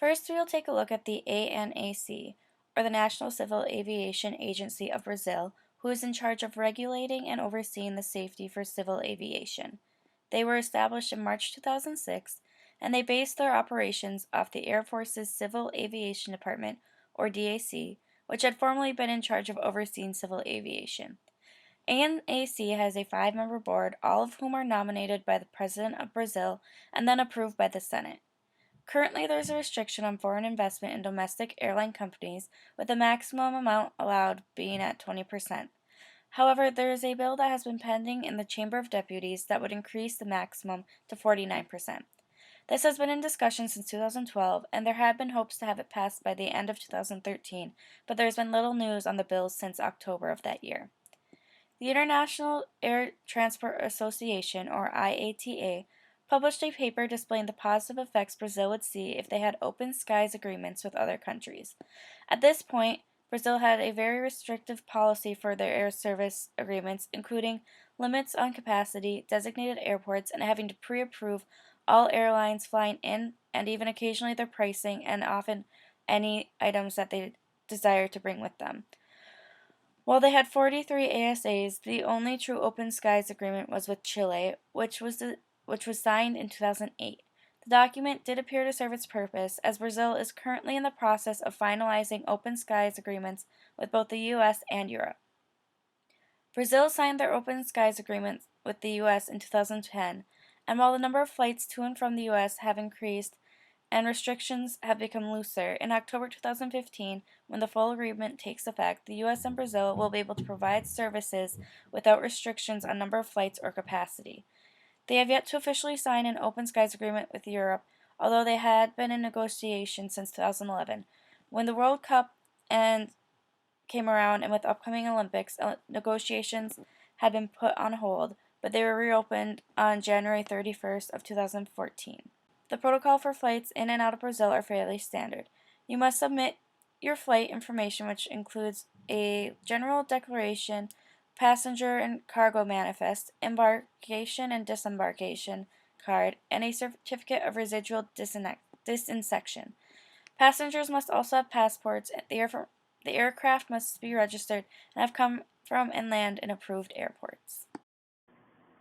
First, we will take a look at the ANAC, or the National Civil Aviation Agency of Brazil, who is in charge of regulating and overseeing the safety for civil aviation. They were established in March 2006, and they based their operations off the Air Force's Civil Aviation Department, or DAC, which had formerly been in charge of overseeing civil aviation. ANAC has a 5-member board, all of whom are nominated by the President of Brazil and then approved by the Senate. Currently, there is a restriction on foreign investment in domestic airline companies, with the maximum amount allowed being at 20%. However, there is a bill that has been pending in the Chamber of Deputies that would increase the maximum to 49%. This has been in discussion since 2012, and there had been hopes to have it passed by the end of 2013, but there has been little news on the bill since October of that year. The International Air Transport Association, or IATA, published a paper displaying the positive effects Brazil would see if they had open skies agreements with other countries. At this point, Brazil had a very restrictive policy for their air service agreements, including limits on capacity, designated airports, and having to pre-approve all airlines flying in, and even occasionally their pricing and often any items that they desire to bring with them. While they had 43 ASAs, the only true open skies agreement was with Chile, which was signed in 2008. The document did appear to serve its purpose, as Brazil is currently in the process of finalizing open skies agreements with both the U.S. and Europe. Brazil signed their open skies agreement with the U.S. in 2010, and while the number of flights to and from the U.S. have increased and restrictions have become looser, in October 2015, when the full agreement takes effect, the U.S. and Brazil will be able to provide services without restrictions on number of flights or capacity. They have yet to officially sign an open skies agreement with Europe, although they had been in negotiation since 2011. When the World Cup came around and with upcoming Olympics, negotiations had been put on hold, but they were reopened on January 31st of 2014. The protocol for flights in and out of Brazil are fairly standard. You must submit your flight information, which includes a general declaration, passenger and cargo manifest, embarkation and disembarkation card, and a certificate of residual disinsection. Passengers must also have passports. The aircraft must be registered and have come from and land in approved airports.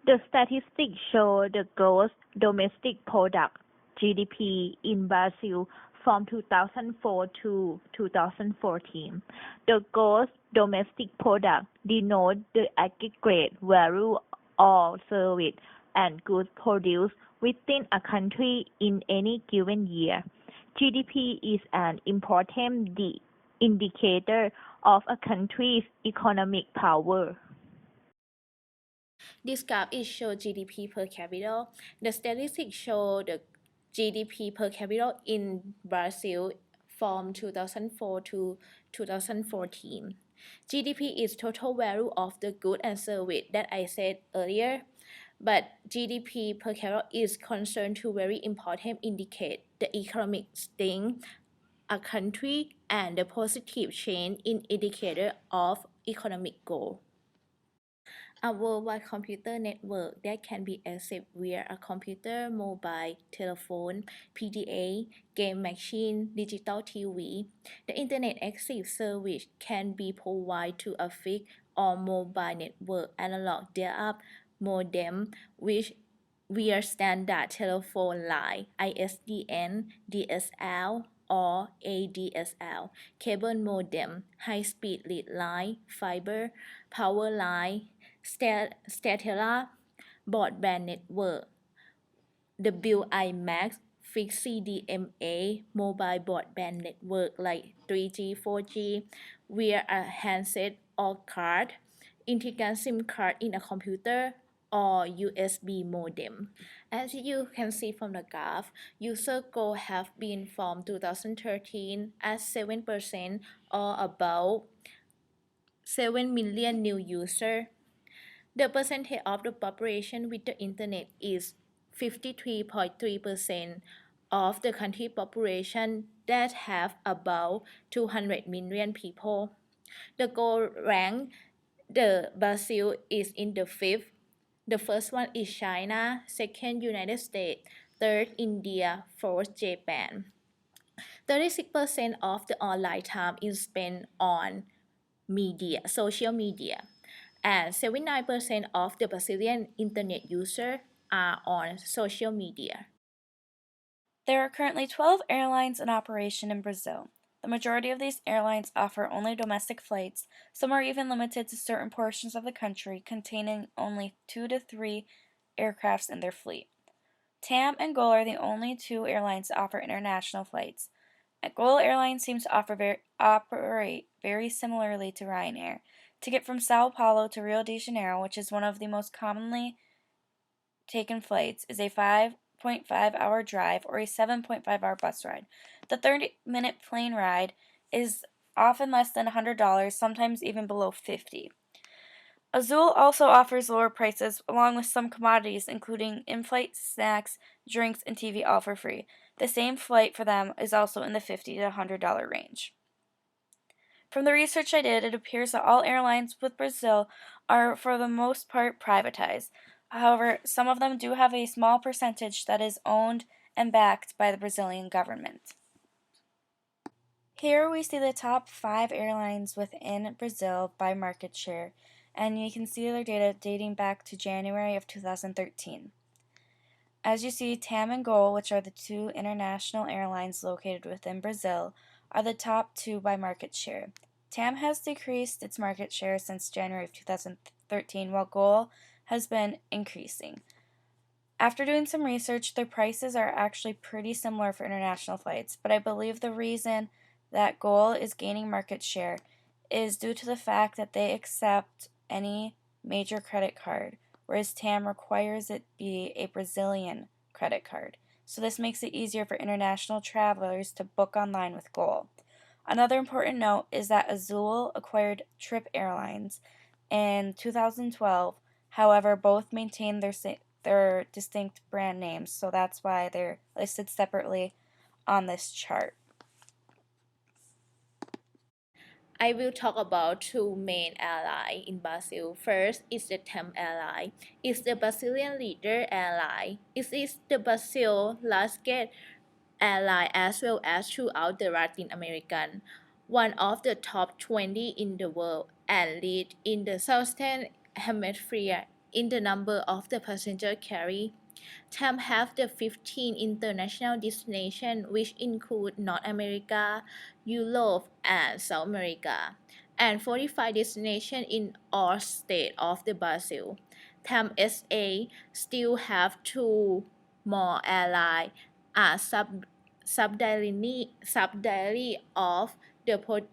The statistics show the gross domestic product (GDP) in Brazil from 2004 to 2014. The gross domestic product denotes the aggregate value of service and goods produced within a country in any given year. GDP is an important indicator of a country's economic power. This graph is show GDP per capita. The statistics show the GDP per capita in Brazil from 2004 to 2014. GDP is total value of the good and service that I said earlier, but GDP per capita is concerned to very important indicate the economic strength a country and the positive change in indicator of economic goal. A worldwide computer network that can be accessed via a computer, mobile, telephone, PDA, game machine, digital TV. The Internet Access Service can be provided to a fixed or mobile network analog dial-up modem which via standard telephone line ISDN, DSL, or ADSL, cable modem, high-speed lead line, fiber, power line, satellite, broadband network, WiMAX, fixed CDMA, mobile broadband network like 3G, 4G, via a handset or card, integrated SIM card in a computer, or USB modem. As you can see from the graph, user growth have been from 2013 at 7% or about 7 million new users. The percentage of the population with the internet is 53.3% of the country population that have about 200 million people. The gold rank, the Brazil is in the 5th. The first one is China, second United States, third India, fourth Japan. 36% of the online time is spent on media, social media, and 79% of the Brazilian internet users are on social media. There are currently 12 airlines in operation in Brazil. The majority of these airlines offer only domestic flights. Some are even limited to certain portions of the country, containing only 2 to 3 aircrafts in their fleet. TAM and GOL are the only two airlines to offer international flights. GOL Airlines seems to operate very similarly to Ryanair. To get from Sao Paulo to Rio de Janeiro, which is one of the most commonly taken flights, is a 5.5-hour drive or a 7.5-hour bus ride. The 30-minute plane ride is often less than $100, sometimes even below $50. Azul also offers lower prices along with some commodities including in-flight snacks, drinks, and TV all for free. The same flight for them is also in the $50 to $100 range. From the research I did, it appears that all airlines with Brazil are for the most part privatized. However, some of them do have a small percentage that is owned and backed by the Brazilian government. Here we see the top 5 airlines within Brazil by market share, and you can see their data dating back to January of 2013. As you see, TAM and GOL, which are the two international airlines located within Brazil, are the top 2 by market share. TAM has decreased its market share since January of 2013, while GOL has been increasing. After doing some research, their prices are actually pretty similar for international flights, but I believe the reason that GOL is gaining market share is due to the fact that they accept any major credit card, whereas TAM requires it be a Brazilian credit card. So this makes it easier for international travelers to book online with GOL. Another important note is that Azul acquired Trip Airlines in 2012. However, both maintain their distinct brand names, so that's why they're listed separately on this chart. I will talk about two main airlines in Brazil. First is the TAM airline. It's the Brazilian leader airline. It is the Brazil largest airline as well as throughout the Latin American, one of the top 20 in the world, and lead in the Southern Hemisphere in the number of the passenger carried. TAM have the 15 international destinations which include North America, Europe, and South America, and 45 destinations in all states of the Brazil. TAM SA still have two more airlines as subsidiary of the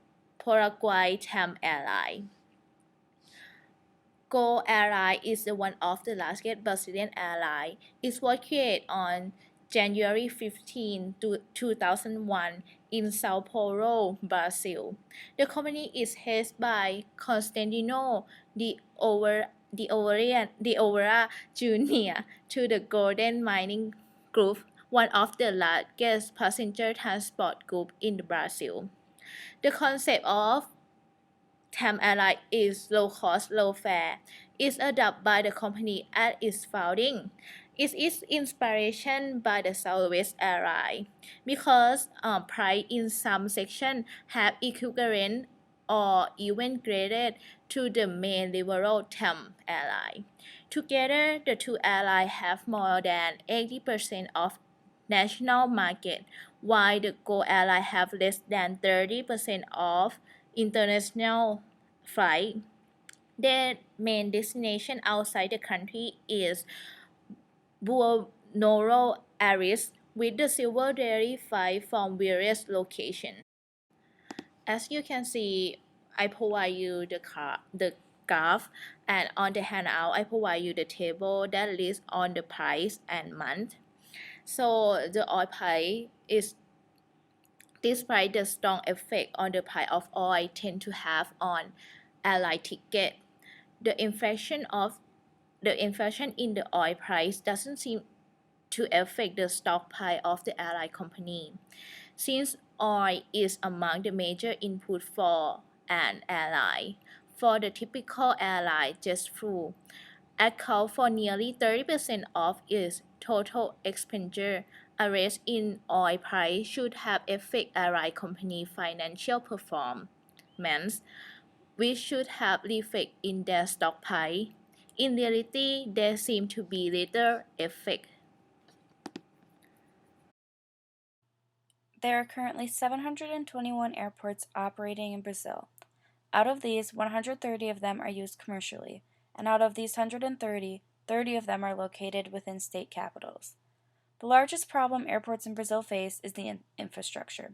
Paraguay TAM airline. GOL Airline is one of the largest Brazilian airlines. It was created on January 15, 2001 in Sao Paulo, Brazil. The company is headed by Constantino de Oliveira Jr. to the Golden Mining Group, one of the largest passenger transport groups in Brazil. The concept of TAM Airline is low cost, low fare. It's adopted by the company at its founding. It is inspiration by the Southwest Airline because price in some sections have equivalent or even greater to the main liberal TAM airline. Together, the two airlines have more than 80% of national market, while the GOL airline have less than 30% of international flight. Their main destination outside the country is Buenos Aires, with the Silver Dairy flight from various locations. As you can see, I provide you the graph, and on the handout, I provide you the table that lists on the price and month. So the oil price is despite the strong effect on the price of oil tend to have on airline ticket. The inflation in the oil price doesn't seem to affect the stock price of the airline company, since oil is among the major input for an airline. For the typical airline, JetBlue account for nearly 30% of its total expenditure, a rise in oil price should have affect airline company financial performance, which should have reflect in their stock price. In reality, there seem to be little effect. There are currently 721 airports operating in Brazil. Out of these, 130 of them are used commercially, and out of these 130, 30 of them are located within state capitals. The largest problem airports in Brazil face is the infrastructure.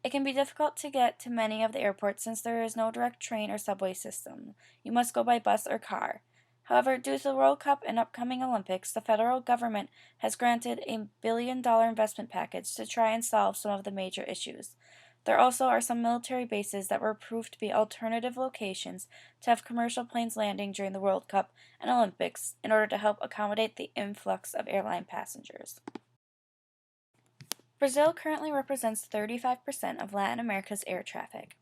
It can be difficult to get to many of the airports since there is no direct train or subway system. You must go by bus or car. However, due to the World Cup and upcoming Olympics, the federal government has granted a $1 billion investment package to try and solve some of the major issues. There also are some military bases that were proved to be alternative locations to have commercial planes landing during the World Cup and Olympics in order to help accommodate the influx of airline passengers. Brazil currently represents 35% of Latin America's air traffic.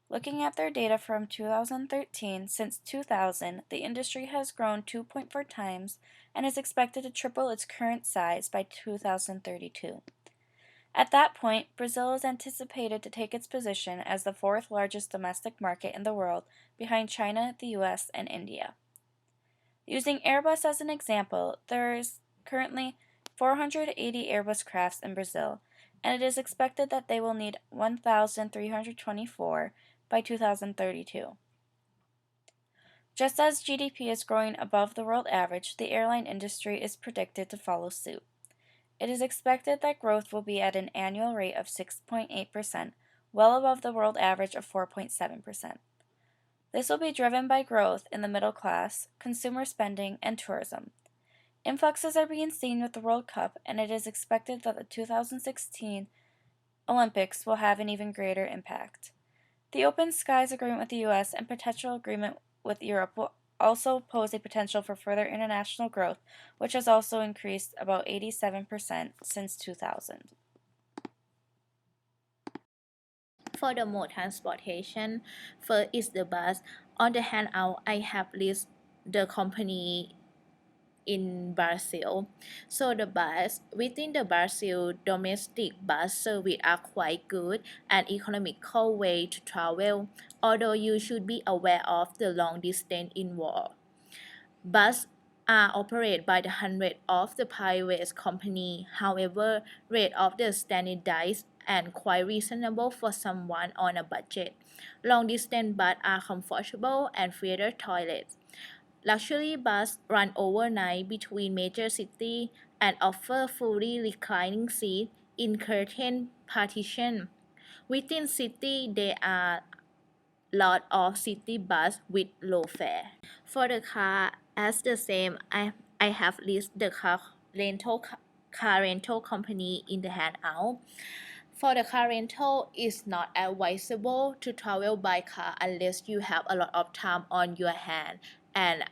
Looking at their data from 2013, since 2000, the industry has grown 2.4 times and is expected to triple its current size by 2032. At that point, Brazil is anticipated to take its position as the fourth largest domestic market in the world, behind China, the US, and India. Using Airbus as an example, there is currently 480 Airbus crafts in Brazil, and it is expected that they will need 1,324 by 2032. Just as GDP is growing above the world average, the airline industry is predicted to follow suit. It is expected that growth will be at an annual rate of 6.8%, well above the world average of 4.7%. This will be driven by growth in the middle class, consumer spending, and tourism. Influxes are being seen with the World Cup, and it is expected that the 2016 Olympics will have an even greater impact. The Open Skies Agreement with the US and potential agreement with Europe will also pose a potential for further international growth, which has also increased about 87% since 2000. For the mode transportation, first is the bus. On the handout, I have listed the company in Brazil. So the bus within the Brazil domestic bus service are quite good and economical way to travel, although you should be aware of the long distance involved. Buses are operated by the hundred of the private company. However, rate of the standardized and quite reasonable for someone on a budget. Long distance buses are comfortable and feature toilets. Luxury buses run overnight between major cities and offer fully reclining seats in curtained partition. Within city, there are lot of city bus with low fare. For the car, as the same, I have listed the car rental company in the handout. For the car rental, it's not advisable to travel by car unless you have a lot of time on your hand and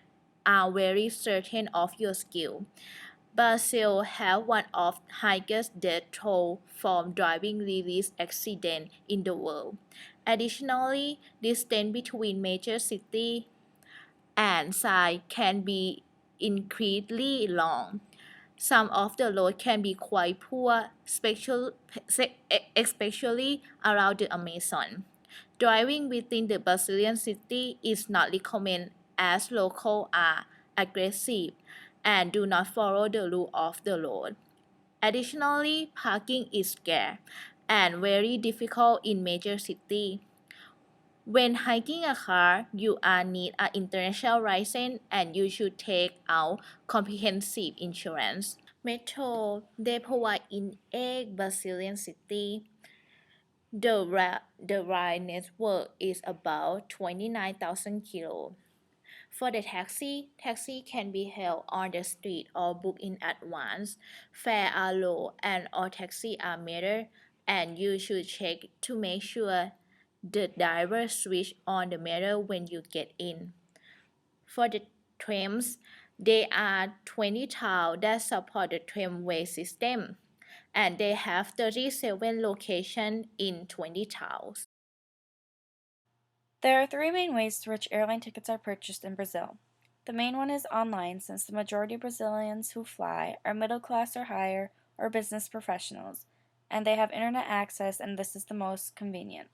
are very certain of your skill. Brazil have one of highest death toll from driving-related accidents in the world. Additionally, distance between major cities and sites can be incredibly long. Some of the roads can be quite poor, especially around the Amazon. Driving within the Brazilian city is not recommended as locals are aggressive and do not follow the rule of the road. Additionally, parking is scarce and very difficult in major cities. When hiking a car, you need an international license and you should take out comprehensive insurance. Metro, they provide in 8 Brazilian cities. The ride network is about 29,000 kilo. For the taxi can be held on the street or booked in advance. Fares are low and all taxis are metered, and you should check to make sure the driver switch on the meter when you get in. For the trams, there are 20 towns that support the tramway system, and they have 37 locations in 20 towns. There are three main ways through which airline tickets are purchased in Brazil. The main one is online, since the majority of Brazilians who fly are middle class or higher or business professionals, and they have internet access, and this is the most convenient.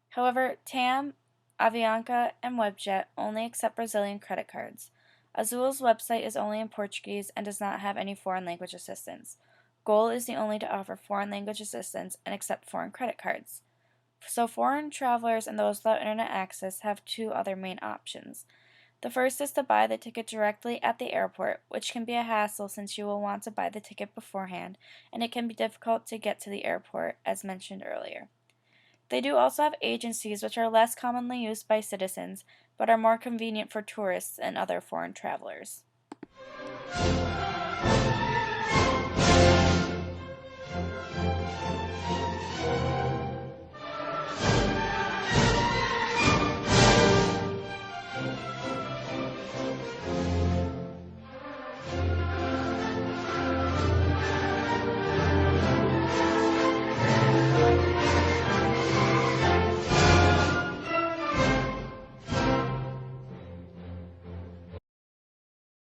However, TAM, Avianca, and Webjet only accept Brazilian credit cards. Azul's website is only in Portuguese and does not have any foreign language assistance. Gol is the only to offer foreign language assistance and accept foreign credit cards. So foreign travelers and those without internet access have two other main options. The first is to buy the ticket directly at the airport, which can be a hassle since you will want to buy the ticket beforehand, and it can be difficult to get to the airport, as mentioned earlier. They do also have agencies which are less commonly used by citizens, but are more convenient for tourists and other foreign travelers.